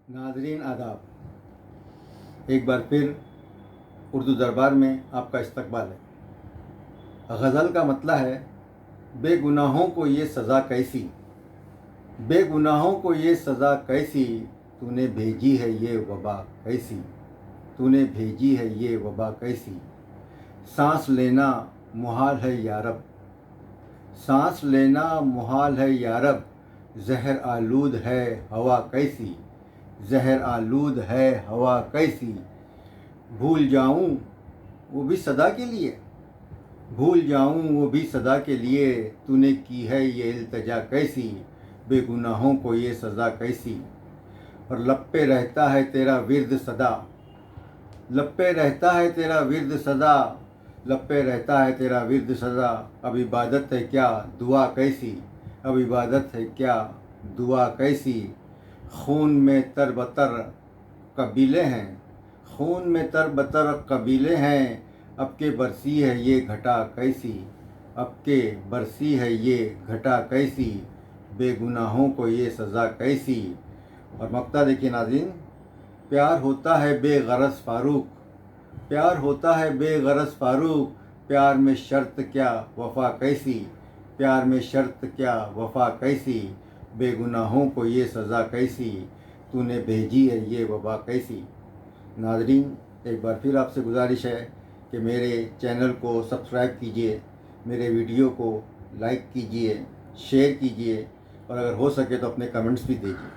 ناظرین آداب، ایک بار پھر اردو دربار میں آپ کا استقبال ہے۔ غزل کا مطلب ہے بے گناہوں کو یہ سزا کیسی، بے گناہوں کو یہ سزا کیسی، تو نے بھیجی ہے یہ وبا کیسی، تو نے بھیجی ہے یہ وبا کیسی۔ سانس لینا محال ہے یارب، سانس لینا محال ہے یارب، زہر آلود ہے ہوا کیسی، زہر آلود ہے ہوا کیسی۔ بھول جاؤں وہ بھی صدا کے لیے، بھول جاؤں وہ بھی صدا کے لیے، تو نے کی ہے یہ التجا کیسی، بے گناہوں کو یہ سزا کیسی۔ اور لب پہ رہتا ہے تیرا ورد صدا، لب پہ رہتا ہے تیرا ورد صدا، لب پہ رہتا ہے تیرا ورد صدا۔ اب عبادت ہے کیا دعا کیسی، اب عبادت ہے کیا دعا کیسی۔ خون میں تر بتر قبیلے ہیں، خون میں تر بتر قبیلے ہیں، اب کے برسی ہے یہ گھٹا کیسی، اب کے برسی ہے یہ گھٹا کیسی، بے گناہوں کو یہ سزا کیسی۔ اور مقطع دیکھیے ناظرین، پیار ہوتا ہے بے غرض فاروق، پیار ہوتا ہے بے غرض فاروق، پیار میں شرط کیا وفا کیسی، پیار میں شرط کیا وفا کیسی، بے گناہوں کو یہ سزا کیسی، تو نے بھیجی ہے یہ وبا کیسی۔ ناظرین، ایک بار پھر آپ سے گزارش ہے کہ میرے چینل کو سبسکرائب کیجئے، میرے ویڈیو کو لائک کیجئے، شیئر کیجئے، اور اگر ہو سکے تو اپنے کمنٹس بھی دیجئے۔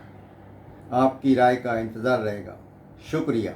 آپ کی رائے کا انتظار رہے گا۔ شکریہ۔